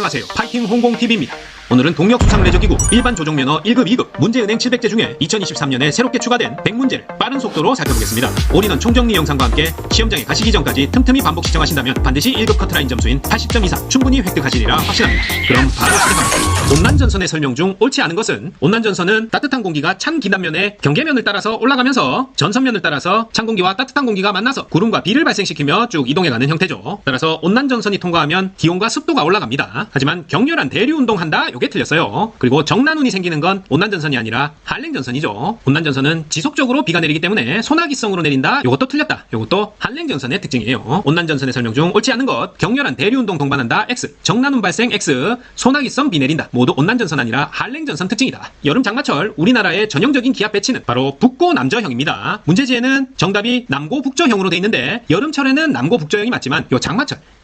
안녕하세요. 파이팅 홍공TV입니다. 오늘은 동력 수상 레저기구 일반 조종면허 1급 2급 문제은행 700제 중에 2023년에 새롭게 추가된 100문제를 빠른 속도로 살펴보겠습니다. 올인원 총정리 영상과 함께 시험장에 가시기 전까지 틈틈이 반복 시청하신다면 반드시 1급 커트라인 점수인 80점 이상 충분히 획득하시리라 확신합니다. 그럼 바로 시작합니다. 온난전선의 설명 중 옳지 않은 것은 온난전선은 따뜻한 공기가 찬 기단면에 경계면을 따라서 올라가면서 전선면을 따라서 찬 공기와 따뜻한 공기가 만나서 구름과 비를 발생시키며 쭉 이동해가는 형태죠. 따라서 온난전선이 통과하면 기온과 습도가 올라갑니다. 하지만 격렬한 대류운동한다? 요게 틀렸어요. 그리고 정난운이 생기는 건 온난전선이 아니라 한랭전선이죠. 온난전선은 지속적으로 비가 내리기 때문에 소나기성으로 내린다? 요것도 틀렸다. 요것도 한랭전선의 특징이에요. 온난전선의 설명 중 옳지 않은 것 격렬한 대류운동 동반한다 X, 정난운 발생 X, 소나기성 비 내린다. 모두 온난전선 아니라 한랭전선 특징이다. 여름 장마철 우리나라의 전형적인 기압 배치는 바로 북고 남저형입니다. 문제지에는 정답이 남고 북저형으로 돼 있는데 여름철에는 남고 북저형이 맞지만 요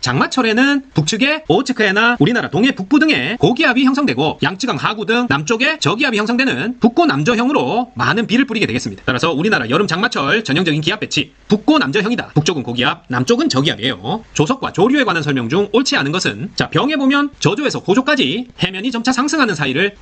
장마철에는 북측에 오호츠크해나 우리나라 동해 북부 등에 고기압이 형성되고 양쯔강 하구 등 남쪽에 저기압이 형성되는 북고 남저형으로 많은 비를 뿌리게 되겠습니다. 따라서 우리나라 여름 장마철 전형적인 기압 배치 북고 남저형이다. 북쪽은 고기압, 남쪽은 저기압이에요. 조석과 조류에 관한 설명 중 옳지 않은 것은 자 병에 보면 저조에서 고조까지 해면이 점차 상승하는 사이를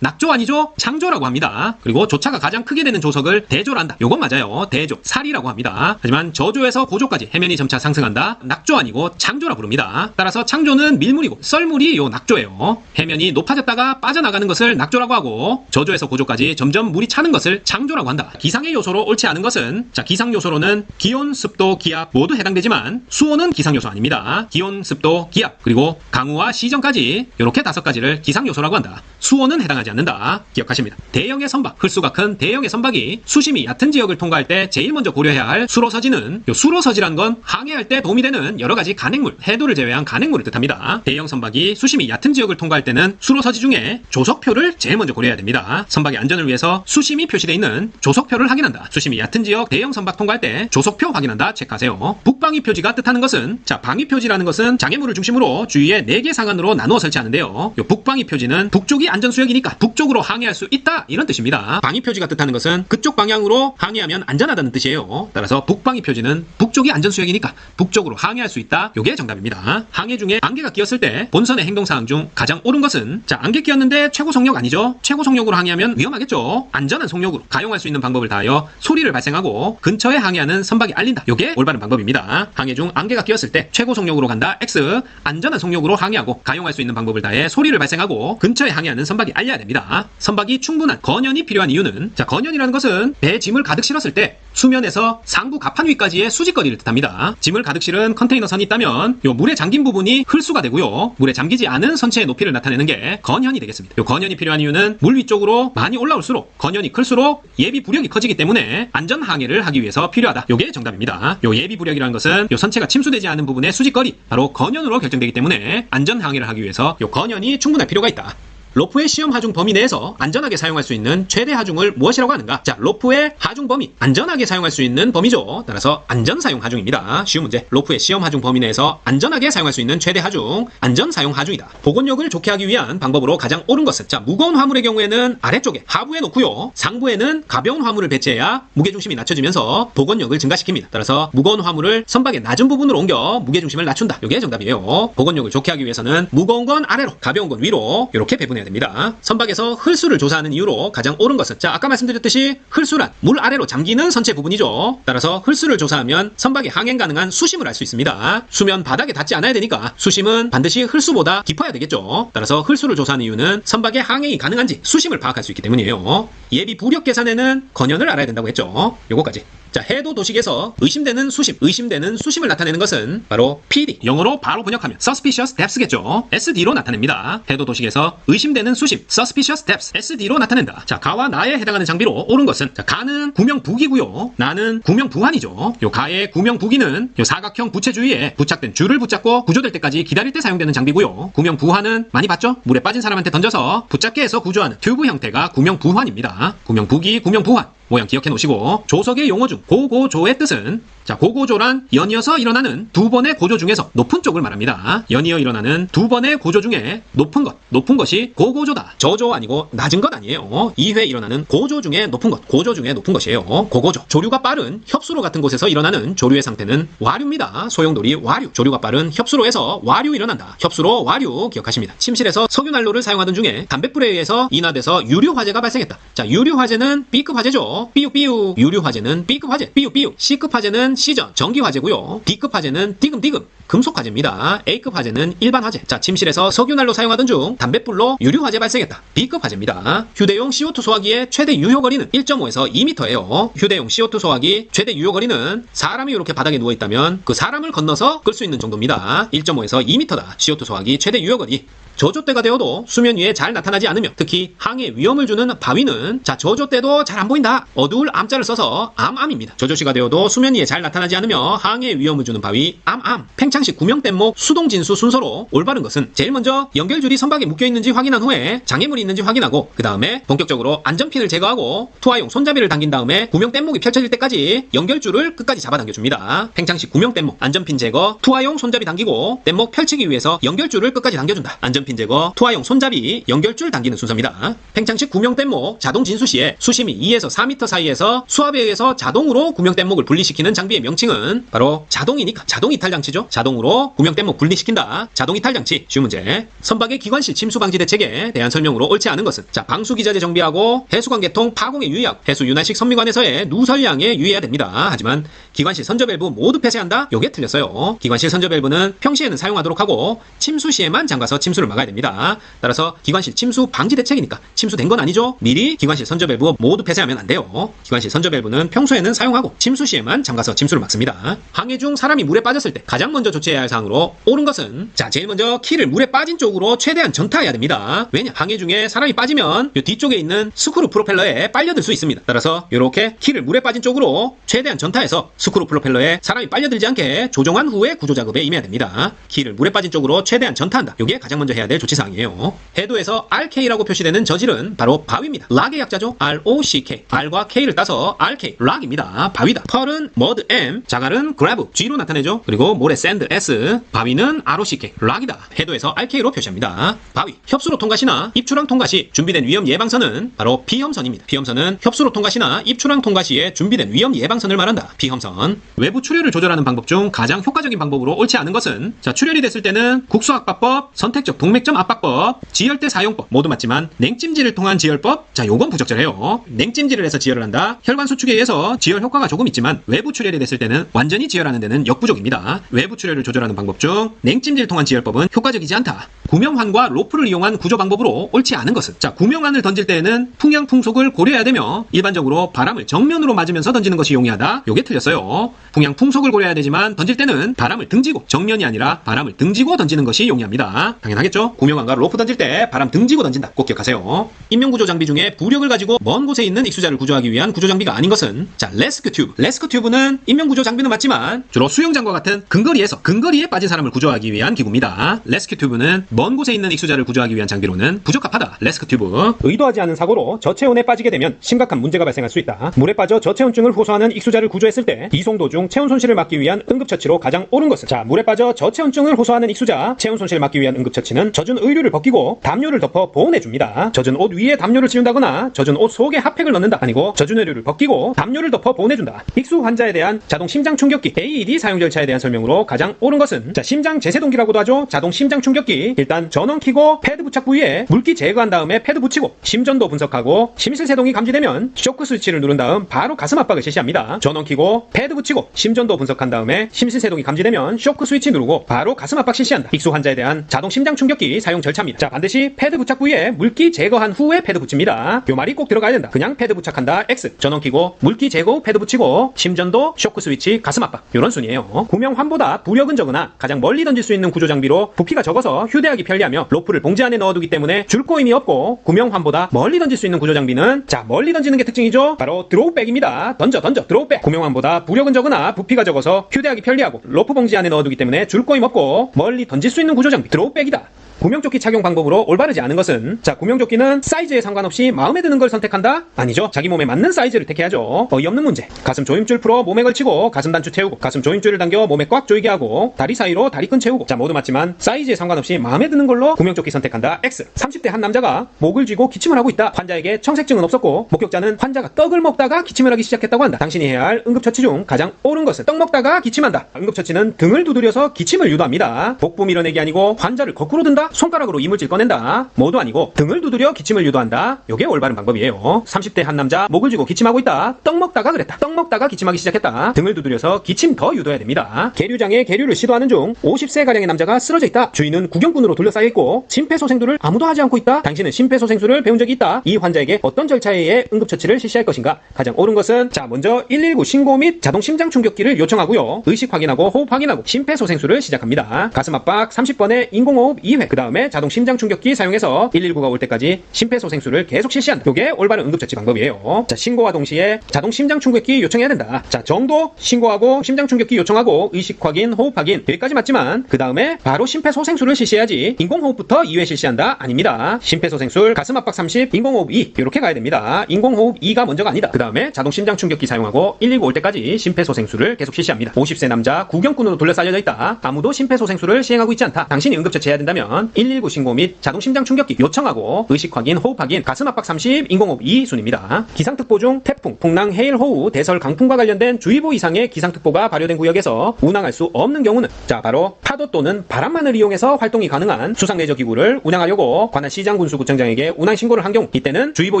낙조 아니죠? 창조라고 합니다. 그리고 조차가 가장 크게 되는 조석을 대조란다. 요건 맞아요. 대조, 살이라고 합니다. 하지만 저조에서 고조까지 해면이 점차 상승한다. 낙조 아니고 창조라 부릅니다. 따라서 창조는 밀물이고 썰물이 요 낙조예요. 해면이 높아졌다가 빠져나가는 것을 낙조라고 하고 저조에서 고조까지 점점 물이 차는 것을 창조라고 한다. 기상의 요소로 옳지 않은 것은 자 기상 요소로는 기온, 습도, 기압 모두 해당되지만 수온은 기상 요소 아닙니다. 기온, 습도, 기압 그리고 강우와 시정까지 이렇게 5가지를 기상 요소라고 한다. 수온은 해당하지 않는다. 기억하십니다. 대형의 선박, 흙수가 큰 대형의 선박이 수심이 얕은 지역을 통과할 때 제일 먼저 고려해야 할 수로서지는 요 수로서지란 건 항해할 때 도움이 되는 여러 가지 간행물, 해도를 제외한 간행물을 뜻합니다. 대형 선박이 수심이 얕은 지역을 통과할 때는 수로서지 중에 조석표를 제일 먼저 고려해야 됩니다. 선박의 안전을 위해서 수심이 표시되어 있는 조석표를 확인한다. 수심이 얕은 지역 대형 선박 통과할 때 조석표 확인한다. 체크하세요. 북방위 표지가 뜻하는 것은 자 방위 표지라는 것은 장애물을 중심으로 주위에 4개 상안으로 나누어 설치하는데요. 요 북방위 표지는 북쪽이 안전수역이니까 북쪽으로 항해할 수 있다 이런 뜻입니다. 방위 표지가 뜻하는 것은 그쪽 방향으로 항해하면 안전하다는 뜻이에요. 따라서 북방위 표지는 북쪽이 안전수역이니까 북쪽으로 항해할 수 있다. 요게 정답입니다. 항해 중에 안개가 끼었을 때 본선의 행동사항 중 가장 옳은 것은 자 안개 끼었는데 최고 속력 아니죠. 최고 속력으로 항해하면 위험하겠죠. 안전한 속력으로 가용할 수 있는 방법을 다하여 소리를 발생하고 근처에 항해하는 선박이 알린다. 요게 올바른 방법입니다. 항해 중 안개가 끼었을 때 최고 속력으로 간다 X, 안전한 속력으로 항해하고 가용할 수 있는 방법을 다해 소리를 발생하고 근처에 항해하는 선박이 알려야 됩니다. 선박이 충분한 건연이 필요한 이유는 자 건연이라는 것은 배 짐을 가득 실었을 때 수면에서 상부 갑판 위까지의 수직거리를 뜻합니다. 짐을 가득 실은 컨테이너 선이 있다면 요 물에 잠긴 부분이 흘수가 되고요. 물에 잠기지 않은 선체의 높이를 나타내는 게 건연이 되겠습니다. 요 건연이 필요한 이유는 물 위쪽으로 많이 올라올수록 건연이 클수록 예비 부력이 커지기 때문에 안전 항해를 하기 위해서 필요하다. 요게 정답입니다. 요 예비 부력이라는 것은 요 선체가 침수되지 않은 부분의 수직거리 바로 건연으로 결정되기 때문에 안전 항해를 하기 위해서 요 건연이 충분할 필요가 있다. 로프의 시험 하중 범위 내에서 안전하게 사용할 수 있는 최대 하중을 무엇이라고 하는가? 자, 로프의 하중 범위, 안전하게 사용할 수 있는 범위죠. 따라서 안전 사용 하중입니다. 쉬운 문제. 로프의 시험 하중 범위 내에서 안전하게 사용할 수 있는 최대 하중, 안전 사용 하중이다. 복원력을 좋게 하기 위한 방법으로 가장 옳은 것은 자, 무거운 화물의 경우에는 아래쪽에 하부에 놓고요. 상부에는 가벼운 화물을 배치해야 무게중심이 낮춰지면서 복원력을 증가시킵니다. 따라서 무거운 화물을 선박의 낮은 부분으로 옮겨 무게중심을 낮춘다. 이게 정답이에요. 복원력을 좋게 하기 위해서는 무거운 건 아래로, 가벼운 건 위로 이렇게 배분해야 됩니다. 선박에서 흘수를 조사하는 이유로 가장 옳은 것은 자 아까 말씀드렸듯이 흘수란 물 아래로 잠기는 선체 부분이죠. 따라서 흘수를 조사하면 선박이 항행 가능한 수심을 알 수 있습니다. 수면 바닥에 닿지 않아야 되니까 수심은 반드시 흘수보다 깊어야 되겠죠. 따라서 흘수를 조사하는 이유는 선박의 항행이 가능한지 수심을 파악할 수 있기 때문이에요. 예비 부력 계산에는 건연을 알아야 된다고 했죠. 요거까지. 자, 해도 도식에서 의심되는 수심을 나타내는 것은 바로 PD, 영어로 바로 번역하면 suspicious depths겠죠. SD로 나타냅니다. 해도 도식에서 의심되는 수심, suspicious depths, SD로 나타낸다. 자, 가와 나에 해당하는 장비로 옳은 것은 자, 가는 구명부기고요. 나는 구명부환이죠. 요 가의 구명부기는 요 사각형 부채 주위에 부착된 줄을 붙잡고 구조될 때까지 기다릴 때 사용되는 장비고요. 구명부환은 많이 봤죠? 물에 빠진 사람한테 던져서 붙잡게 해서 구조하는 튜브 형태가 구명부환입니다. 구명부기, 구명부환 모양 기억해 놓으시고 조석의 용어 중 고고조의 뜻은 자, 고고조란 연이어서 일어나는 두 번의 고조 중에서 높은 쪽을 말합니다. 연이어 일어나는 두 번의 고조 중에 높은 것이 고고조다. 저조 아니고 낮은 것 아니에요. 2회 일어나는 고조 중에 높은 것, 고조 중에 높은 것이에요. 고고조. 조류가 빠른 협수로 같은 곳에서 일어나는 조류의 상태는 와류입니다. 소용돌이 와류. 조류가 빠른 협수로에서 와류 일어난다. 협수로 와류 기억하십니다. 침실에서 석유난로를 사용하던 중에 담뱃불에 의해서 인화돼서 유류화재가 발생했다. 자, 유류화재는 B급 화재죠. 삐우삐우. 유류화재는 B급 화재. 삐우삐우. C급 화재는 C전 전기화재고요. D급 화재는 디금 금속화재입니다. A급 화재는 일반 화재. 자, 침실에서 석유난로 사용하던 중 담뱃불로 유류화재 발생했다. B급 화재입니다. 휴대용 CO2 소화기의 최대 유효거리는 1.5에서 2m예요. 휴대용 CO2 소화기 최대 유효거리는 사람이 이렇게 바닥에 누워있다면 그 사람을 건너서 끌 수 있는 정도입니다. 1.5에서 2m다. CO2 소화기 최대 유효거리. 저조 때가 되어도 수면 위에 잘 나타나지 않으며 특히 항해 위험을 주는 바위는 자, 저조 때도 잘 안 보인다. 어두울 암자를 써서 암암입니다. 저조시가 되어도 수면 위에 잘 나타나지 않으며 항해 위험을 주는 바위 암암. 팽창시 구명뗏목 수동진수 순서로 올바른 것은 제일 먼저 연결줄이 선박에 묶여있는지 확인한 후에 장애물이 있는지 확인하고 그 다음에 본격적으로 안전핀을 제거하고 투하용 손잡이를 당긴 다음에 구명뗏목이 펼쳐질 때까지 연결줄을 끝까지 잡아당겨줍니다. 팽창시 구명뗏목 안전핀 제거 투하용 손잡이 당기고 뗏목 펼치기 위해서 연결줄을 끝까지 당겨준다. 안전핀 제거 투하용 손잡이 연결줄 당기는 순서입니다. 팽창식 구명뗏목 자동 진수 시에 수심이 2에서 4m 사이에서 수압에 의해서 자동으로 구명뗏목을 분리시키는 장비의 명칭은 바로 자동이니까 자동 이탈 장치죠. 자동으로 구명뗏목 분리시킨다. 자동 이탈 장치. 쉬운 문제. 선박의 기관실 침수 방지 대책에 대한 설명으로 옳지 않은 것은 자, 방수 기자재 정비하고 해수관 개통 파공에 유의하고 해수 윤활식 선미관에서의 누설량에 유의해야 됩니다. 하지만 기관실 선저 밸브 모두 폐쇄한다? 요게 틀렸어요. 기관실 선저 밸브는 평시에는 사용하도록 하고 침수 시에만 잠가서 침수를 막아야 됩니다. 따라서 기관실 침수 방지 대책이니까 침수된 건 아니죠. 미리 기관실 선저 밸브 모두 폐쇄하면 안 돼요. 기관실 선저 밸브는 평소에는 사용하고 침수 시에만 잠가서 침수를 막습니다. 항해 중 사람이 물에 빠졌을 때 가장 먼저 조치해야 할 사항으로 옳은 것은 자, 제일 먼저 키를 물에 빠진 쪽으로 최대한 전타해야 됩니다. 왜냐? 항해 중에 사람이 빠지면 이 뒤쪽에 있는 스크루 프로펠러에 빨려들 수 있습니다. 따라서 이렇게 키를 물에 빠진 쪽으로 최대한 전타해서 스크루 프로펠러에 사람이 빨려들지 않게 조정한 후에 구조 작업에 임해야 됩니다. 키를 물에 빠진 쪽으로 최대한 전타한다. 이게 가장 먼저 해야 될 조치사항이에요. 해도에서 RK라고 표시되는 저질은 바로 바위입니다. 락의 약자죠. ROCK. R과 K를 따서 RK, 락입니다. 바위다. 펄은 mud M, 자갈은 grab, G로 나타내죠. 그리고 모래 sand S, 바위는 ROCK, 락이다. 해도에서 RK로 표시합니다. 바위. 협수로 통과 시나 입출항 통과 시 준비된 위험 예방선은 바로 피험선입니다. 피험선은 협수로 통과 시나 입출항 통과 시에 준비된 위험 예방선을 말한다. 피험선. 외부 출혈을 조절하는 방법 중 가장 효과적인 방법으로 옳지 않은 것은 자, 출혈이 됐을 때는 국소압박법, 선택적 동맥점 압박법, 지혈대 사용법 모두 맞지만 냉찜질을 통한 지혈법 자, 요건 부적절해요. 냉찜질을 해서 지혈을 한다. 혈관 수축에 의해서 지혈 효과가 조금 있지만 외부 출혈이 됐을 때는 완전히 지혈하는 데는 역부족입니다. 외부 출혈을 조절하는 방법 중 냉찜질 통한 지혈법은 효과적이지 않다. 구명환과 로프를 이용한 구조 방법으로 옳지 않은 것은 자, 구명환을 던질 때에는 풍향 풍속을 고려해야 되며 일반적으로 바람을 정면으로 맞으면서 던지는 것이 용이하다. 요게 틀렸어요. 풍향 풍속을 고려해야 되지만 던질 때는 바람을 등지고 정면이 아니라 바람을 등지고 던지는 것이 용이합니다. 당연하겠죠? 구명환과 로프 던질 때 바람 등지고 던진다. 꼭 기억하세요. 인명구조 장비 중에 부력을 가지고 먼 곳에 있는 익수자를 구조하기 위한 구조 장비가 아닌 것은 자, 레스큐 튜브. 레스큐 튜브는 인명구조 장비는 맞지만 주로 수영장과 같은 근거리에 빠진 사람을 구조하기 위한 기구입니다. 레스큐 튜브는 먼 곳에 있는 익수자를 구조하기 위한 장비로는 부적합하다. 레스큐 튜브. 의도하지 않은 사고로 저체온에 빠지게 되면 심각한 문제가 발생할 수 있다. 물에 빠져 저체온증을 호소하는 익수자를 구조했을 때 이송 도중 체온 손실을 막기 위한 응급처치로 가장 옳은 것은 자, 물에 빠져 저체온증을 호소하는 익수자 체온 손실을 막기 위한 응급처치는 젖은 의류를 벗기고 담요를 덮어 보온해줍니다. 젖은 옷 위에 담요를 씌운다거나 젖은 옷 속에 핫팩을 넣는다. 아니고 젖은 의류를 벗기고 담요를 덮어 보온해준다. 익수 환자에 대한 자동 심장 충격기 AED 사용 절차에 대한 설명으로 가장 옳은 것은 자, 심장 제세동기라고도 하죠. 자동 심장 충격기. 일단 전원 켜고 패드 부착 부위에 물기 제거한 다음에 패드 붙이고 심전도 분석하고 심실세동이 감지되면 쇼크 스위치를 누른 다음 바로 가슴 압박을 실시합니다. 전원 켜고 패드 붙이고 심전도 분석한 다음에 심실세동이 감지되면 쇼크 스위치 누르고 바로 가슴 압박 실시한다. 익수 환자에 대한 자동 심장 충격기 사용 절차입니다. 자, 반드시 패드 부착 부위에 물기 제거한 후에 패드 붙입니다. 요 말이 꼭 들어가야 된다. 그냥 패드 부착한다. X. 전원 켜고 물기 제거 후 패드 붙이고 심전도 쇼크 스위치 가슴 압박. 요런 순이에요. 구명환보다 부력은 적으나 가장 멀리 던질 수 있는 구조 장비로 부피가 적어서 휴대하기 편리하며 로프를 봉지 안에 넣어두기 때문에 줄 꼬임이 없고 구명환보다 멀리 던질 수 있는 구조 장비는 자, 멀리 던지는 게 특징이죠. 바로 드로우백입니다. 던져 드로우백. 구명환보다 부력은 적으나 부피가 적어서 휴대하기 편리하고 로프 봉지 안에 넣어두기 때문에 줄 꼬임 없고 멀리 던질 수 있는 구조 장비 드로우백이다. 구명조끼 착용 방법으로 올바르지 않은 것은, 자, 구명조끼는 사이즈에 상관없이 마음에 드는 걸 선택한다? 아니죠. 자기 몸에 맞는 사이즈를 택해야죠. 어이없는 문제. 가슴 조임줄 풀어 몸에 걸치고 가슴 단추 채우고, 가슴 조임줄을 당겨 몸에 꽉 조이게 하고, 다리 사이로 다리끈 채우고. 자, 모두 맞지만 사이즈에 상관없이 마음에 드는 걸로 구명조끼 선택한다. X. 30대 한 남자가 목을 쥐고 기침을 하고 있다. 환자에게 청색증은 없었고 목격자는 환자가 떡을 먹다가 기침을 하기 시작했다고 한다. 당신이 해야 할 응급처치 중 가장 옳은 것은 떡 먹다가 기침한다. 응급처치는 등을 두드려서 기침을 유도합니다. 복부 밀어내기 아니고 환자를 거꾸로 든다. 손가락으로 이물질 꺼낸다. 모두 아니고 등을 두드려 기침을 유도한다. 요게 올바른 방법이에요. 30대 한 남자 목을 쥐고 기침하고 있다. 떡 먹다가 그랬다. 떡 먹다가 기침하기 시작했다. 등을 두드려서 기침 더 유도해야 됩니다. 계류장에 계류를 시도하는 중 50세가량의 남자가 쓰러져 있다. 주인은 구경꾼으로 둘러싸여 있고 심폐소생술을 아무도 하지 않고 있다. 당신은 심폐소생술을 배운 적이 있다. 이 환자에게 어떤 절차에 의해 응급처치를 실시할 것인가? 가장 옳은 것은, 자, 먼저 119 신고 및 자동 심장 충격기를 요청하고요. 의식 확인하고 호흡 확인하고 심폐소생술을 시작합니다. 가슴 압박 30번에 인공호흡 2회, 그 다음에 자동 심장 충격기 사용해서 119가 올 때까지 심폐소생술을 계속 실시한다. 이게 올바른 응급처치 방법이에요. 자, 신고와 동시에 자동 심장 충격기 요청해야 된다. 자, 정도 신고하고 심장 충격기 요청하고 의식 확인, 호흡 확인, 여기까지 맞지만 그 다음에 바로 심폐소생술을 실시해야지 인공호흡부터 2회 실시한다? 아닙니다. 심폐소생술, 가슴 압박 30, 인공호흡 2 이렇게 가야 됩니다. 인공호흡 2가 먼저가 아니다. 그 다음에 자동 심장 충격기 사용하고 119 올 때까지 심폐소생술을 계속 실시합니다. 50세 남자 구경꾼으로 둘러싸여 있다. 아무도 심폐소생술을 시행하고 있지 않다. 당신이 응급처치해야 된다면 119 신고 및 자동 심장 충격기 요청하고 의식 확인, 호흡 확인, 가슴 압박 30, 인공호흡 2 순입니다. 기상특보 중 태풍, 풍랑, 해일, 호우, 대설, 강풍과 관련된 주의보 이상의 기상특보가 발효된 구역에서 운항할 수 없는 경우는, 자, 바로 파도 또는 바람만을 이용해서 활동이 가능한 수상레저기구를 운항하려고 관할 시장군수구청장에게 운항 신고를 한 경우, 이때는 주의보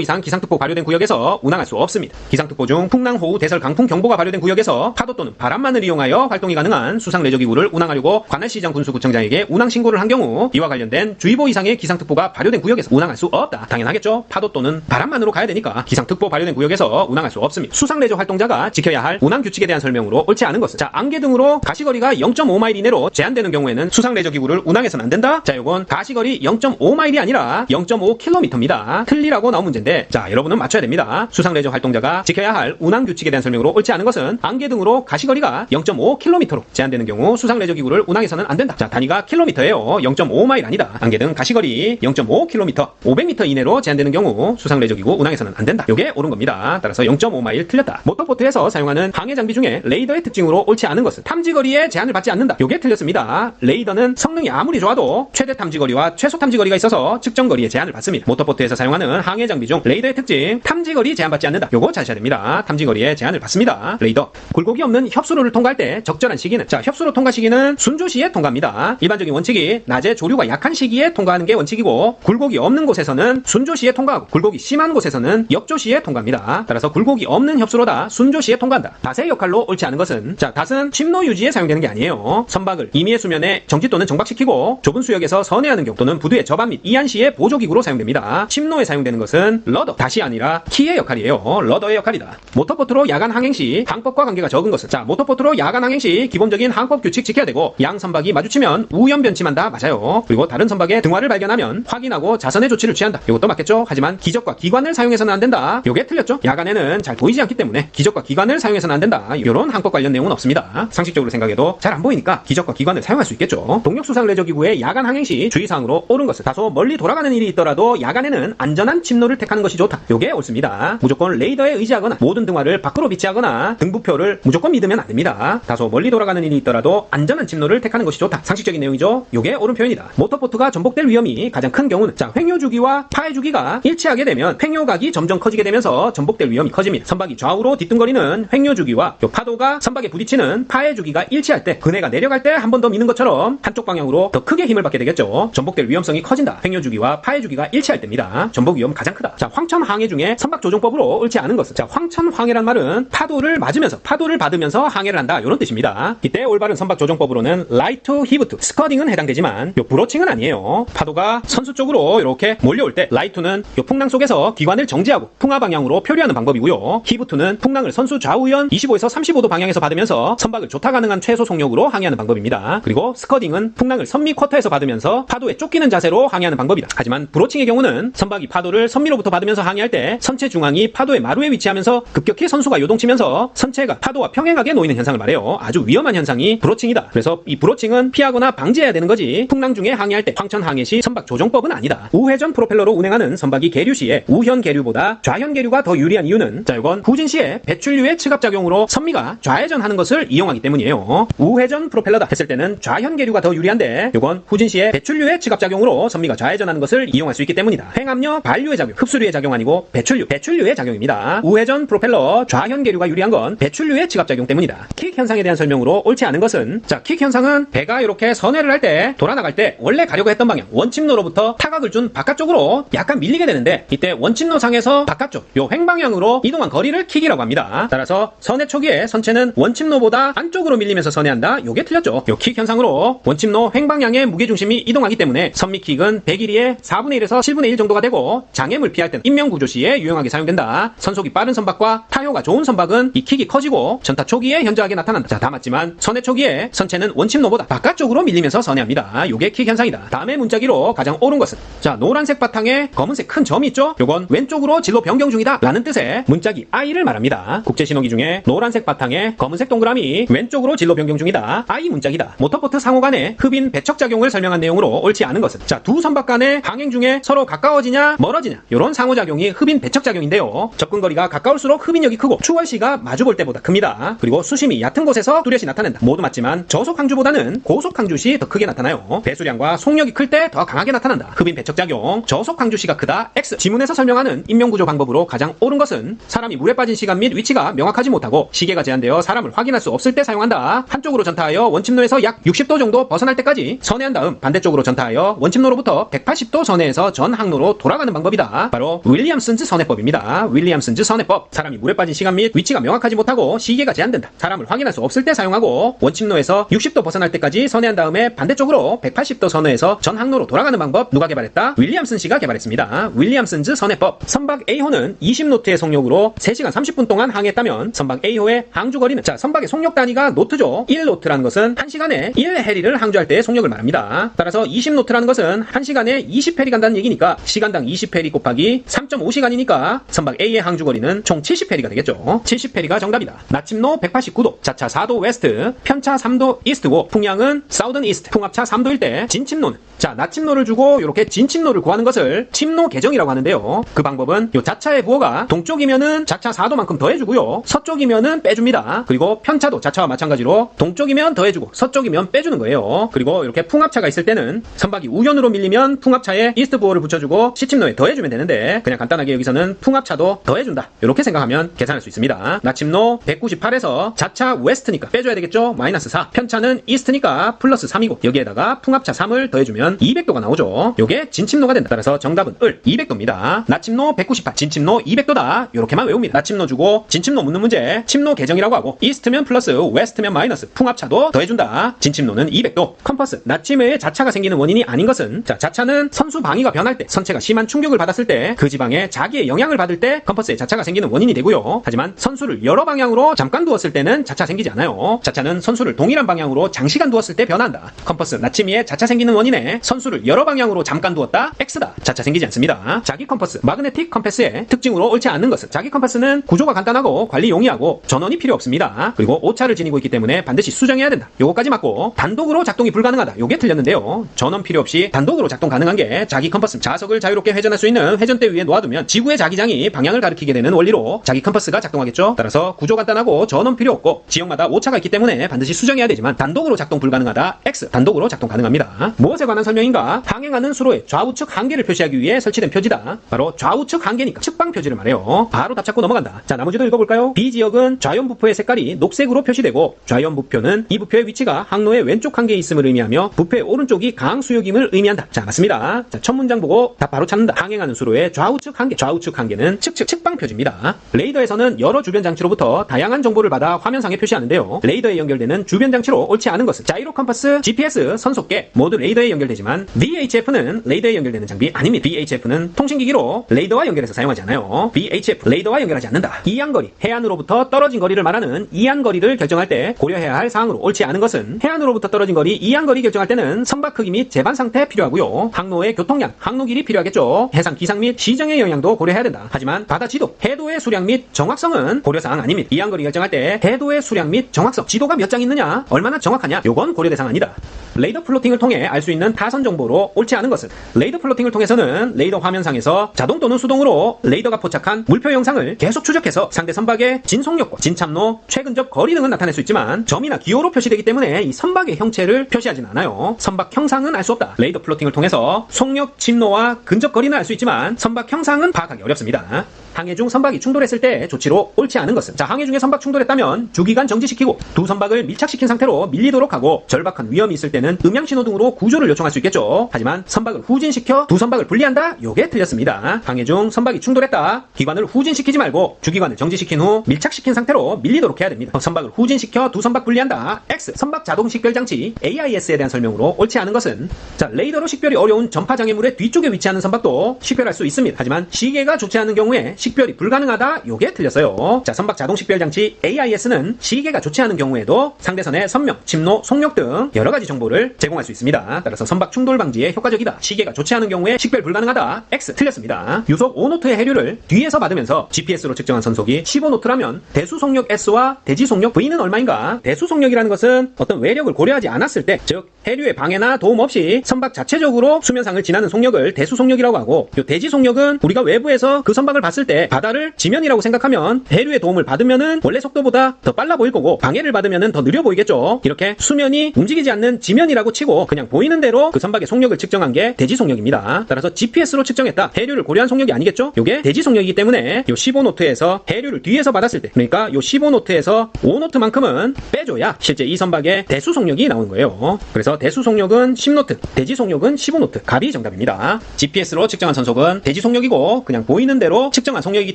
이상 기상특보 발효된 구역에서 운항할 수 없습니다. 기상특보 중 풍랑, 호우, 대설, 강풍 경보가 발효된 구역에서 파도 또는 바람만을 이용하여 활동이 가능한 수상레저기구를 운항하려고 관할시장군수구청장에게 운항 신고를 한 경우, 이와 관련된 주의보 이상의 기상특보가 발효된 구역에서 운항할 수 없다. 당연하겠죠. 파도 또는 바람만으로 가야 되니까 기상특보 발효된 구역에서 운항할 수 없습니다. 수상레저 활동자가 지켜야 할 운항 규칙에 대한 설명으로 옳지 않은 것은, 자, 안개 등으로 가시거리가 0.5마일 이내로 제한되는 경우에는 수상레저기구를 운항해서는 안 된다. 자, 요건 가시거리 0.5마일이 아니라 0.5km입니다. 틀리라고 나온 문제인데, 자, 여러분은 맞춰야 됩니다. 수상레저 활동자가 지켜야 할 운항 규칙에 대한 설명으로 옳지 않은 것은 안개 등으로 가시거리가 0.5km로 제한되는 경우 수상레저기구를 운항해서는 안 된다. 자, 단위가 킬로미터예요. 0.5마일 아니다. 안개 등 가시거리 0.5km, 500m 이내로 제한되는 경우 수상레저기구 운항해서는 안 된다. 요게 옳은 겁니다. 따라서 0.5마일 틀렸다. 모터보트에서 사용하는 항해 장비 중에 레이더의 특징으로 옳지 않은 것은 탐지거리에 제한을 받지 않는다. 요게 틀렸습니다. 레이더는 성능이 아무리 좋아도 최대 탐지거리와 최소 탐지거리가 있어서 측정거리에 제한을 받습니다. 모터보트에서 사용하는 항해 장비 중 레이더의 특징, 탐지거리 제한받지 않는다. 요거 잘 아셔야 됩니다. 탐지거리에 제한을 받습니다. 레이더. 굴곡이 없는 협수로를 통과할 때 적절한 시기는, 자, 협수로 통과 시기는 순조시에 통과합니다. 일반적인 원칙이 낮에 조류가 약한 시기에 통과하는 게 원칙이고, 굴곡이 없는 곳에서는 순조시에 통과하고 굴곡이 심한 곳에서는 역조시에 통과합니다. 따라서 굴곡이 없는 협수로다 순조시에 통과한다. 닷의 역할로 옳지 않은 것은, 자, 닷은 침노 유지에 사용되는 게 아니에요. 선박을 임의의 수면에 정지 또는 정박시키고 좁은 수역에서 선회하는 경우 또는 부두의 저반 및 이안 시의 보조기구로 사용됩니다. 침노에 사용되는 것은 러더, 닷이 아니라 키의 역할이에요. 러더의 역할이다. 모터보트로 야간 항행 시 항법과 관계가 적은 것은, 자, 모터보트로 야간 항행 시 기본적인 항법 규칙 지켜야 되고, 양 선박이 마주치면 우연 변침한다. 맞아요. 그리고 다른 선박의 등화를 발견하면 확인하고 자선의 조치를 취한다. 이것도 맞겠죠. 하지만 기적과 기관을 사용해서는 안 된다. 요게 틀렸죠. 야간에는 잘 보이지 않기 때문에 기적과 기관을 사용해서는 안 된다. 이런 항법 관련 내용은 없습니다. 상식적으로 생각해도 잘 안 보이니까 기적과 기관을 사용할 수 있겠죠. 동력수상레저기구의 야간 항행 시 주의사항으로 옳은 것은, 다소 멀리 돌아가는 일이 있더라도 야간에는 안전한 침노를 택하는 것이 좋다. 요게 옳습니다. 무조건 레이더에 의지하거나 모든 등화를 밖으로 비치하거나 등부표를 무조건 믿으면 안 됩니다. 다소 멀리 돌아가는 일이 있더라도 안전한 침노를 택하는 것이 좋다. 상식적인 내용이죠. 요게 옳은 표현이다. 모터보트가 전복될 위험이 가장 큰 경우는, 자, 횡료 주기와 파해 주기가 일치하게 되면 횡료각이 점점 커지게 되면서 전복될 위험이 커집니다. 선박이 좌우로 뒤뚱거리는 횡료 주기와 파도가 선박에 부딪히는 파해 주기가 일치할 때, 그네가 내려갈 때 한 번 더 미는 것처럼 한쪽 방향으로 더 크게 힘을 받게 되겠죠. 전복될 위험성이 커진다. 횡료 주기와 파해 주기가 일치할 때입니다. 전복 위험 가장 크다. 자, 황천 항해 중에 선박 조종법으로 옳지 않은 것은, 자, 황천 항해란 말은 파도를 맞으면서, 파도를 받으면서 항해를 한다. 이런 뜻입니다. 이때 올바른 선박 조종법으로는 라이트 히브투, 스커딩은 해당되지만 요 브로칭은 아니에요. 파도가 선수 쪽으로 이렇게 몰려올 때 라이트는 요 풍랑 속에서 기관을 정지하고 풍하 방향으로 표류하는 방법이고요. 히브투는 풍랑을 선수 좌우연 25에서 35도 방향에서 받으면서 선박을 조타 가능한 최소 속력으로 항해하는 방법입니다. 그리고 스커딩은 풍랑을 선미 쿼터에서 받으면서 파도에 쫓기는 자세로 항해하는 방법이다. 하지만 브로칭의 경우는 선박이 파도를 선미로부터 받으면서 항해할 때 선체 중앙이 파도의 마루에 위치하면서 급격히 선수가 요동치면서 선체가 파도와 평행하게 놓이는 현상을 말해요. 아주 위험한 현상이 브로칭이다. 그래서 이 브로칭은 피하거나 방지해야 되는 거지, 풍랑 중에 항해할 때 황천 항해 시 선박 조종법은 아니다. 우회전 프로펠러로 운행하는 선박이 계류 시에 우현 계류보다 좌현 계류가 더 유리한 이유는 자 이건 후진 시에 배출류의 측압작용으로 선미가 좌회전하는 것을 이용하기 때문이에요. 우회전 프로펠러다 했을 때는 좌현 계류가 더 유리한데 이건 후진 시에 배출류의 측압작용으로 선미가 좌회전하는 것을 이용할 수 있기 때문이다. 횡압력, 반류의 작용, 흡수류의 작용 아니고 배출류의 작용입니다. 우회전 프로펠러 좌현 계류가 유리한 건 배출류의 측압작용 때문이다. 킥 현상에 대한 설명으로 옳지 않은 것은 자 킥 현상은 배가 이렇게 선회를 할 때 돌아 나갈 때 원래 가려고 했던 방향 원침로로부터 타각을 준 바깥쪽으로 약간 밀리게 되는데 이때 원침로상에서 바깥쪽 요 횡방향으로 이동한 거리를 킥이라고 합니다. 따라서 선회 초기에 선체는 원침로보다 안쪽으로 밀리면서 선회한다. 요게 틀렸죠. 요 킥 현상으로 원침로 횡방향의 무게중심이 이동하기 때문에 선미킥은 배길이의 4분의 1에서 7분의 1 정도가 되고 장애물 피할 때는 인명구조 시에 유용하게 사용된다. 선속이 빠른 선박과 타효가 좋은 선박은 이 킥이 커지고 전타 초기에 현저하게 나타난다. 자, 다 맞지만 선회 초기에 선체는 원침로보다 바깥쪽으로 밀리면서 선회합니다. 요게 킥 현상이다. 다음에 문자기로 가장 옳은 것은 자 노란색 바탕에 검은색 큰 점이 있죠? 요건 왼쪽으로 진로 변경 중이다 라는 뜻의 문자기 I를 말합니다. 국제신호기 중에 노란색 바탕에 검은색 동그라미 왼쪽으로 진로 변경 중이다. I 문자기다. 모터보트 상호 간의 흡인 배척작용을 설명한 내용으로 옳지 않은 것은 자 두 선박 간의 항행 중에 서로 가까워지냐 멀어지냐 요런 상호작용이 흡인 배척작용인데요. 접근거리가 가까울수록 흡인력이 크고 추월시가 마주볼 때보다 큽니다. 그리고 수심이 얕은 곳에서 뚜렷이 나타낸다. 모두 맞지만 저속항주보다는 고속항주시 더 크게 나타나요. 배수량과 속력이 클 때 더 강하게 나타난다. 흡인 배척작용 저속항주시가 크다. X 지문에서 설명하는 인명구조 방법으로 가장 옳은 것은 사람이 물에 빠진 시간 및 위치가 명확하지 못하고 시계가 제한되어 사람을 확인할 수 없을 때 사용한다. 한쪽으로 전타하여 원침로에서 약 60도 정도 벗어날 때까지 선회한 다음 반대쪽으로 전타하여 원침로로부터 180도 선회해서 전 항로로 돌아가는 방법이다. 바로 윌리엄슨즈 선회법입니다. 윌리엄슨즈 선회법. 사람이 물에 빠진 시간 및 위치가 명확하지 못하고 시계가 제한된다. 사람을 확인할 수 없을 때 사용하고 원침로에서 60도 벗어날 때까지 선회한 다음에 반대쪽으로 180도 선회해서 전 항로로 돌아가는 방법 누가 개발했다? 윌리엄슨 씨가 개발했습니다. 윌리엄슨즈 선회법. 선박 A호는 20노트의 속력으로 3시간 30분 동안 항해했다면 선박 A호의 항주거리는 자 선박의 속력 단위가 노트죠. 1노트라는 것은 1시간에 1해리를 항주할 때의 속력을 말합니다. 따라서 20노트라는 것은 1시간에 20해리 간다는 얘기니까 시간당 20해리 곱하기 3.5시간이니까 선박 A의 항주거리는 총 70해리가 되겠죠. 70해리가 정답이다. 나침로 189도, 자차 4도 웨스트, 편차 3도 이스트고 풍향은 사우든 이스트, 풍압차 3도일 때 진침로는 자 나침로를 주고 이렇게 진침로를 구하는 것을 침로 계정이라고 하는데요. 그 방법은 요 자차의 부호가 동쪽이면은 자차 4도만큼 더해주고요. 서쪽이면은 빼줍니다. 그리고 편차도 자차와 마찬가지로 동쪽이면 더해주고 서쪽이면 빼주는 거예요. 그리고 이렇게 풍압차가 있을 때는 선박이 우현으로 밀리면 풍압차에 이스트 부호를 붙여주고 시침로에 더해주면 되는데 그냥 간단하게 여기서는 풍압차도 더해준다. 이렇게 생각하면 계산할 수 있습니다. 나침로 198에서 자차 웨스트니까 빼줘야 되겠죠. 마이너스 4. 편차는 이스트니까 플러스 3이고 여기에다가 풍압차 3을 더해주면 200도가 나오죠. 요게 진침로가 된다. 따라서 정답은 을 200도입니다. 나침로 198, 진침로 200도다. 요렇게만 외웁니다. 나침로 주고 진침로 묻는 문제 침로 계정이라고 하고 이스트면 플러스 웨스트면 마이너스 풍압차도 더해준다. 진침로는 200도. 컴퍼스 나침회에 자차가 생기는 원인이 아닌 것은 자 자차는 선수 방위가 변할 때 선체가 심한 충격을 받았을 때 그 지방에 자기의 영향을 받을 때 컴퍼스에 자차가 생기는 원인이 되고요. 하지만 선수를 여러 방향으로 잠깐 두었을 때는 자차 생기지 않아요. 자차는 선수를 동일한 방향으로 장시간 두었을 때 변한다. 컴퍼스 나침위에 자차 생기는 원인에 선수를 여러 방향으로 잠깐 두었다. X다. 자차 생기지 않습니다. 자기 컴퍼스 마그네틱 컴패스의 특징으로 옳지 않는 것은 자기 컴퍼스는 구조가 간단하고 관리 용이하고 전원이 필요 없습니다. 그리고 오차를 지니고 있기 때문에 반드시 수정해야 된다. 요거까지 맞고 단독으로 작동이 불가능하다. 요게 틀렸는데요. 전원 필요 없이 단독으로 작동 가능한 게 자기 컴퍼스 자석을 자유롭게 회전할 수 있는 회전대 위에 놓아두면 지구의 자기장이 방향을 가리키게 되는 원리로 자기 컴퍼스가 작동하겠죠. 따라서 구조 간단하고 전원 필요 없고 지역마다 오차가 있기 때문에 반드시 수정해야 되지만 단독으로 작동 불가능하다. X 단독으로 작동 가능합니다. 무엇에 관한 설명인가? 항행하는 수로의 좌우측 한계를 표시하기 위해 설치된 표지다. 바로 좌우측 한계니까 측방 표지를 말해요. 바로 답 찾고 넘어간다. 자 나머지도 읽어볼까요? B지역은 좌연부표의 색깔이 녹색으로 표시되고 좌연부표는 이 부표의 위치가 항로의 왼쪽 한계에 있음을 의미하며 부표의 오른쪽이 강항 수역임을 의미한다. 자 맞습니다. 자 첫 문장 보고 답 바로 찾는다. 항행하는 수로의 좌우측 한계. 좌우측 한계는 측방 표지입니다. 레이더에서는 여러 주변 장치로부터 다양한 정보를 받아 화면상에 표시하는데요. 레이더에 연결되는 주변 장치로 옳지 않은 것은 자이로 컴퍼스, GPS, 선속계 모두 레이더에 연결되지만 VHF는 레이더에 연결되는 장비 아닙니다. VHF는 통신기기로 레이더와 연결해서 사용하지 않아요. VHF 레이더와 연결하지 않는다. 이안거리 해안으로부터 떨어진 거리를 말하는 이안거리를 결정할 때 고려해야 할 사항으로 옳지 않은 것은 해안으로부터 떨어진 거리 이안거리 결정할 때는 선박 크기 및 제반 상태 필요하고요. 항로의 교통량, 항로 길이 필요하겠죠. 해상 기상 및 시정의 영향도 고려해야 된다. 하지만 바다 지도, 해도의 수량 및 정확성은 고려사항 아닙니다. 이안거리 결정할 때 해도의 수량 및 정확성, 지도가 몇 장 있느냐, 얼마나 정확하냐, 요건 고려대상 아니다. 레이더 플로팅을 통해 알 수 있는 타선 정보로 옳지 않은 것은 레이더 플로팅을 통해서는 레이더 화면상에서 자동 또는 수동으로 레이더가 포착한 물표 영상을 계속 추적해서 상대 선박의 진속력과 진참로, 최근접 거리 등은 나타낼 수 있지만 점이나 기호로 표시되기 때문에 이 선박의 형체를 표시하진 않아요. 선박 형상은 알 수 없다. 레이더 플로팅을 통해서 속력, 진로와 근접 거리는 알 수 있지만 선박 형상은 파악하기 어렵습니다. 항해 중 선박이 충돌했을 때 조치로 옳지 않은 것은 항해 중에 선박 충돌했다면 주기간 정지시키고 두 선박을 밀착시킨 상태로 밀리도록 하고 절박한 위험이 있을 때는 음향신호 등으로 구조를 요청할 수 있겠죠. 하지만 선박을 후진시켜 두 선박을 분리한다? 요게 틀렸습니다. 항해 중 선박이 충돌했다. 기관을 후진시키지 말고 주기관을 정지시킨 후 밀착시킨 상태로 밀리도록 해야 됩니다. 선박을 후진시켜 두 선박 분리한다. X. 선박 자동 식별장치 AIS에 대한 설명으로 옳지 않은 것은 레이더로 식별이 어려운 전파장애물의 뒤쪽에 위치하는 선박도 식별할 수 있습니다. 하지만 시계가 좋지 않은 경우에 식별이 불가능하다. 요게 틀렸어요. 선박 자동 식별 장치 AIS는 시계가 좋지 않은 경우에도 상대선의 선명, 침로, 속력 등 여러가지 정보를 제공할 수 있습니다. 따라서 선박 충돌 방지에 효과적이다. 시계가 좋지 않은 경우에 식별 불가능하다. X. 틀렸습니다. 유속 5노트의 해류를 뒤에서 받으면서 GPS로 측정한 선속이 15노트라면 대수 속력 S와 대지 속력 V는 얼마인가? 대수 속력이라는 것은 어떤 외력을 고려하지 않았을 때, 즉 해류의 방해나 도움 없이 선박 자체적으로 수면상을 지나는 속력을 대수 속력이라고 하고, 요 대지 속력은 우리가 외부에서 그 선박을 봤을 때 바다를 지면이라고 생각하면 해류의 도움을 받으면은 원래 속도보다 더 빨라 보일 거고 방해를 받으면은 더 느려 보이겠죠. 이렇게 수면이 움직이지 않는 지면이라고 치고 그냥 보이는 대로 그 선박의 속력을 측정한 게 대지 속력입니다. 따라서 GPS로 측정했다. 해류를 고려한 속력이 아니겠죠? 요게 대지 속력이기 때문에 요 15노트에서 해류를 뒤에서 받았을 때, 그러니까 요 15노트에서 5노트만큼은 빼줘야 실제 이 선박의 대수 속력이 나오는 거예요. 그래서 대수 속력은 10노트, 대지 속력은 15노트. 갑이 정답입니다. GPS로 측정한 선속은 대지 속력이고 그냥 보이는 대로 측정한 속력이기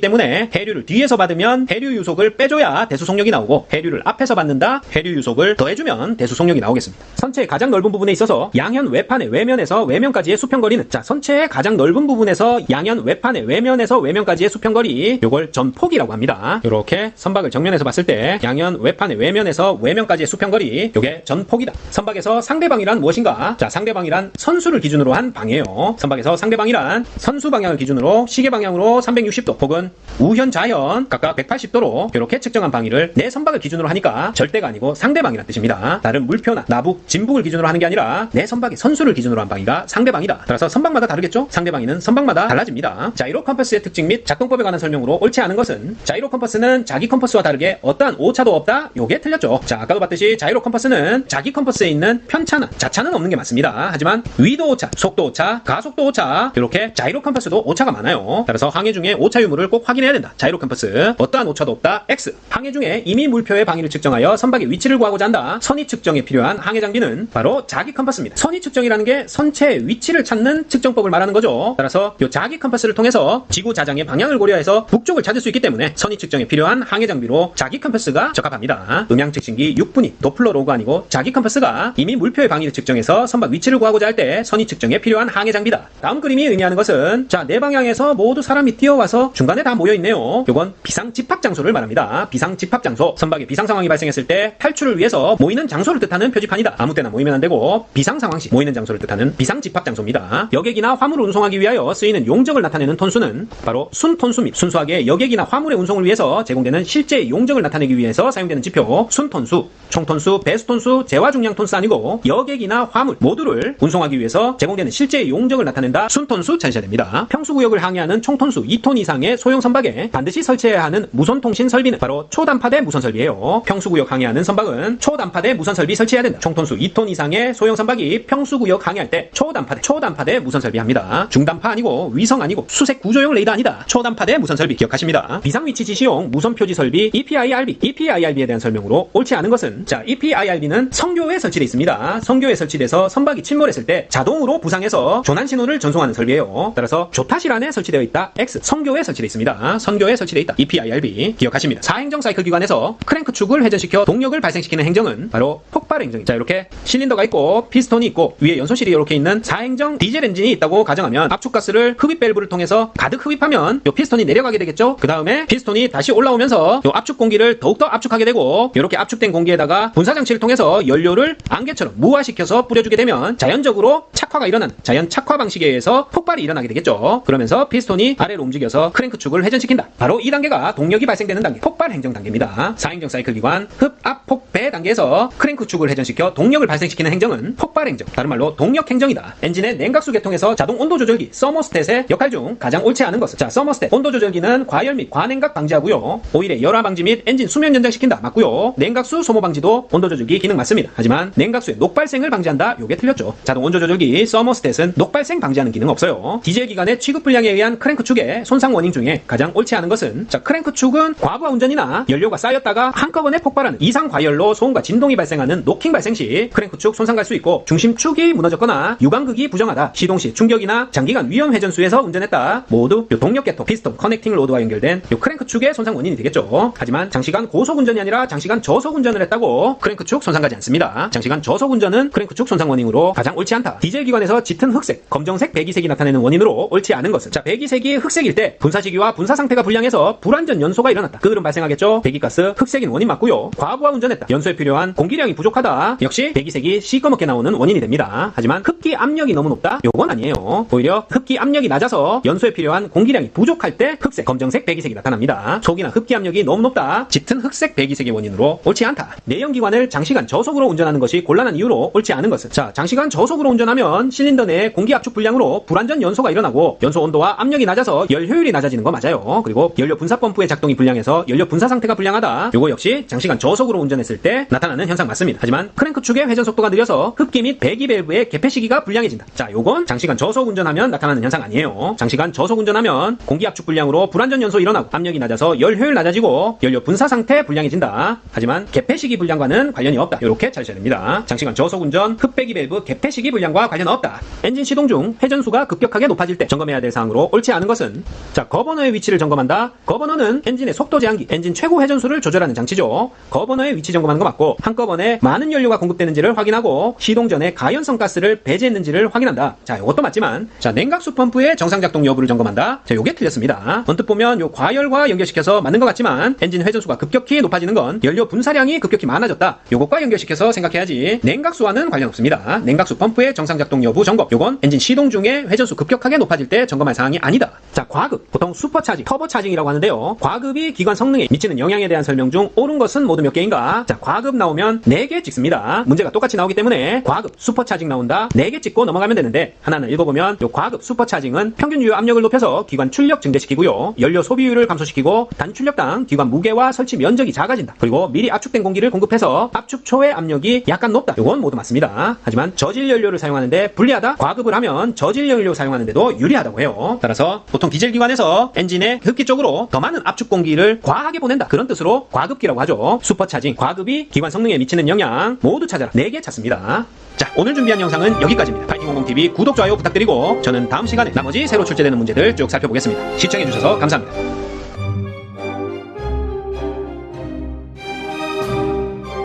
때문에 해류를 뒤에서 받으면 해류 유속을 빼줘야 대수 속력이 나오고, 해류를 앞에서 받는다. 해류 유속을 더해주면 대수 속력이 나오겠습니다. 선체의 가장 넓은 부분에 있어서 양현 외판의 외면에서 외면까지의 수평거리는, 선체의 가장 넓은 부분에서 양현 외판의 외면에서 외면까지의 수평거리, 요걸 전폭이라고 합니다. 요렇게 선박을 정면에서 봤을 때 양현 외판의 외면에서 외면까지의 수평거리, 요게 전폭이다. 선박에서 상대방이란 무엇인가? 상대방이란 선수를 기준으로 한 방이에요. 선박에서 상대방이란 선수 방향을 기준으로 시계 방향으로 360도 혹은 우현 좌현 각각 180도로 이렇게 측정한 방위를 내 선박을 기준으로 하니까 절대가 아니고 상대방이란 뜻입니다. 다른 물표나 나북, 진북을 기준으로 하는 게 아니라 내 선박의 선수를 기준으로 한 방위가 상대방이다. 따라서 선박마다 다르겠죠? 상대방위는 선박마다 달라집니다. 자이로 컴퍼스의 특징 및 작동법에 관한 설명으로 옳지 않은 것은 자이로 컴퍼스는 자기 컴퍼스와 다르게 어떠한 오차도 없다. 요게 틀렸죠. 아까도 봤듯이 자이로 컴퍼스는 자기 컴퍼스에 있는 편차나 자차는 없는 게 맞습니다. 하지만 위도 오차, 속도 오차, 가속도 오차, 이렇게 자이로 컴퍼스도 오차가 많아요. 따라서 항해 중에 오차 유무를 꼭 확인해야 된다. 자이로 컴퍼스 어떠한 오차도 없다. X. 항해 중에 이미 물표의 방위를 측정하여 선박의 위치를 구하고자 한다. 선의 측정에 필요한 항해 장비는 바로 자기 컴퍼스입니다. 선의 측정이라는 게 선체의 위치를 찾는 측정법을 말하는 거죠. 따라서 이 자기 컴퍼스를 통해서 지구 자장의 방향을 고려해서 북쪽을 찾을 수 있기 때문에 선의 측정에 필요한 항해 장비로 자기 컴퍼스가 적합합니다. 음향 측정기 6분위 도플러 로그 아니고 자기 컴퍼스가 이미 물표의 방위를 측정해서 선박 위치를 구하고자 할 때 선의 측정에 필요한 항해 장비다. 다음 그림이 의미하는 것은 네 방향에서 모두 사람이 뛰어와서 중간에 다 모여 있네요. 요건 비상 집합 장소를 말합니다. 비상 집합 장소. 선박에 비상 상황이 발생했을 때 탈출을 위해서 모이는 장소를 뜻하는 표지판이다. 아무 때나 모이면 안 되고 비상 상황 시 모이는 장소를 뜻하는 비상 집합 장소입니다. 여객이나 화물을 운송하기 위하여 쓰이는 용적을 나타내는 톤수는 바로 순톤수 및 순수하게 여객이나 화물의 운송을 위해서 제공되는 실제 용적을 나타내기 위해서 사용되는 지표 순톤수, 총톤수, 배수톤수, 재화중량 톤수 아니고 여객이나 화물 모두를 운송하기 위해서 제공되는 실제 용적을 나타낸다. 순톤수 찾으셔야 됩니다. 평수구역을 항해하는 총톤수 2톤 이상의 소형 선박에 반드시 설치해야 하는 무선통신 설비는 바로 초단파대 무선 설비예요. 평수구역 항해하는 선박은 초단파대 무선 설비 설치해야 된다. 총톤수 2톤 이상의 소형 선박이 평수구역 항해할 때 초단파대 무선 설비 합니다. 중단파 아니고 위성 아니고 수색 구조용 레이더 아니다. 초단파대 무선 설비 기억하십니다. 비상위치 지시용 무선 표지 설비 EPIRB에 대한 설명으로 옳지 않은 것은 EPIRB는 성교에 설치되어 있습니다. 성교에 설치돼서 선박이 침몰했을 때 자동으로 부상해서 조난 신호를 전송하는 설비예요. 따라서 조타실 안에 설치되어 있다. X. 성교에 설치되어 있습니다. 성교에 설치되어 있다. EPIRB 기억하십니다. 사행정 사이클 기관에서 크랭크 축을 회전시켜 동력을 발생시키는 행정은 바로 폭발 행정입니다. 이렇게 실린더가 있고 피스톤이 있고 위에 연소실이 이렇게 있는 사행정 디젤 엔진이 있다고 가정하면 압축가스를 흡입 밸브를 통해서 가득 흡입하면 요 피스톤이 내려가게 되겠죠. 그 다음에 피스톤이 다시 올라오면서 요 압축 공기를 더욱더 압축하게 되고 이렇게 압축된 공기에다가 분사장치를 통해서 연료를 안개처럼 무화시켜서 뿌려주게 되면 자연적으로 착화가 일어나는 자연 착화 방식에 의해서 폭발이 일어나게 되겠죠. 그러면서 피스톤이 아래로 움직여서 크랭크 축을 회전시킨다. 바로 이 단계가 동력이 발생되는 단계, 폭발 행정 단계입니다. 사행정 사이클 기관 흡, 압, 폭, 배 단계에서 크랭크 축을 회전시켜 동력을 발생시키는 행정은 폭발 행정, 다른 말로 동력 행정이다. 엔진의 냉각수 계통에서 자동 온도 조절기 서머스탯의 역할 중 가장 옳지 않은 것은, 자, 서머스탯 온도 조절기는 과열 및 과냉각 방지하고요, 오일의 열화 방지 및 엔진 수명 연장시킨다. 맞고요. 냉각수 소모 방지도 온도 조절기 기능 맞습니다. 하지만 냉각수의 녹발생을 방지한다. 요게 틀렸죠. 자동 온도 조절기 서머스탯은 녹발생 방지하는 기능 없어요. 디젤 기관의 취급 불량에 의한 크랭크 축의 손상 원인 중에 가장 옳지 않은 것은, 자, 크랭크 축은 과부하 운전이나 연료가 쌓였다가 한꺼번에 폭발하는 이상 과열로 소음과 진동이 발생하는 노킹 발생 시 크랭크 축 손상 갈 수 있고, 중심축이 무너졌거나 유광극이 부정하다, 시동 시 충격이나 장기간 위험 회전수에서 운전했다. 모두 요 동력 계통 피스톤 커넥팅 로드와 연결된 요 크랭크 축의 손상 원인이 되겠죠. 하지만 장시간 고속 운전이 아니라 장시간 저속 운전을 했다고 크랭크 축 손상 가지 않습니다. 장시간 저속 운전은 크랭크 축 손상 원인으로 가장 옳지 않다. 디젤 기관에서 짙은 흑색, 검정색, 배기색이 나타내는 원인으로 옳지 않은 것은, 자, 배기색이 흑색일 때 분사시기와 분사 상태가 불량해서 불완전 연소가 일어났다. 그 흐름 발생하겠죠. 배기가스 흑색인 원인 맞고요. 과부하 운전했다. 연소에 필요한 공기량이 부족하다. 역시 배기색이 시꺼멓게 나오는 원인이 됩니다. 하지만 흡기 압력이 너무 높다? 요건 아니에요. 오히려 흡기 압력이 낮아서 연소에 필요한 공기량이 부족할 때 흑색, 검정색, 배기색이 나타납니다. 속이나 흡기 압력이 너무 높다. 짙은 흑색, 배기색의 원인으로 옳지 않다. 내연기관을 장시간 저속으로 운전하는 것이 곤란한 이유로 옳지 않은 것은, 자, 장시간 저속으로 운전하면 실린더 내 공기 압축 불량으로 불완전 연소가 일어나고 연소 온도와 압력이 낮아서 열 효율이 낮아지는 거 맞아요. 그리고 연료 분사 펌프의 작동이 불량해서 연료 분사 상태가 불량하다. 요거 역시 장시간 저속으로 운전했을 때 나타나는 현상 맞습니다. 하지만 크랭크 축의 회전 속도가 느려서 흡기 및 배기 밸브의 개폐 시기가 불량해진다. 자, 요건 장시간 저속 운전하면 나타나는 현상 아니에요. 장시간 저속 운전하면 공기 압축 불량으로 불완전 연소 일어나고 압력이 낮아서 열 효율 낮아지고 연료 분사 상태 불량해진다. 하지만 개폐 시기 불량과는 관련이 없다. 요렇게 찾으셔야 됩니다. 장시간 저속 운전, 흡배기 밸브 개폐 시기 불량과 관련 없다. 엔진 시동 중 회전수가 급격하게 높아질 때 점검해야 될 사항으로 옳지 않은 것은, 자, 거버너의 위치를 점검한다. 거버너는 엔진의 속도 제한기, 엔진 최고 회전수를 조절하는 장치죠. 거버너의 위치 점검하는 거 맞고, 한꺼번에 많은 연료가 공급되는지를 확인하고 시동 전에 가연성 가스를 배제했는지를 확인한다. 자, 요것도 맞지만, 자, 냉각수 펌프의 정상 작동 여부를 점검한다. 자, 요게 틀렸습니다. 언뜻 보면 요 과열과 연결시켜서 맞는 것 같지만 엔진 회전수가 급격히 높아지는 건 연료 분사량이 급격히 많아졌다. 요것과 연결시켜서 생각해야지 냉각수와는 관련 없습니다. 냉각수 펌프의 정상 작동 여부 점검, 요건 엔진 시동 중에 회전수 급격하게 높아질 때 점검할 사항이 아니다. 자, 과급, 보통 슈퍼차징, 터보차징이라고 하는데요. 과급이 기관 성능에 미치는 영향에 대한 설명 중 옳은 것은 모두 몇 개인가? 자, 과급 나오면 4개 찍습니다. 문제가 똑같이 나오기 때문에 과급, 슈퍼차징 나온다, 4개 찍고 넘어가면 되는데, 하나는 읽어보면 요 과급 슈퍼차징은 평균 유효 압력을 높여서 기관 출력 증대시키고요, 연료 소비율을 감소시키고 단출력당 기관 무게와 설치 면적이 작아진다. 그리고 미리 압축된 공기를 공급해서 압축 초의 압력이 약간 높다. 요건 모두 맞습니다. 하지만 저질 연료를 사용하는데 불리하다? 과급을 하면 저질 연료 사용하는데도 유리하다고 해요. 따라서 보통 디젤 기관에서 엔진의 흡기 쪽으로 더 많은 압축 공기를 과하게 보낸다, 그런 뜻으로 과급기라고 하죠. 슈퍼차징, 과급이 기관 성능에 미치는 영향 모두 찾아라. 4개 찾습니다. 자, 오늘 준비한 영상은 여기까지입니다. 파이팅공공TV 구독, 좋아요 부탁드리고 저는 다음 시간에 나머지 새로 출제되는 문제들 쭉 살펴보겠습니다. 시청해주셔서 감사합니다.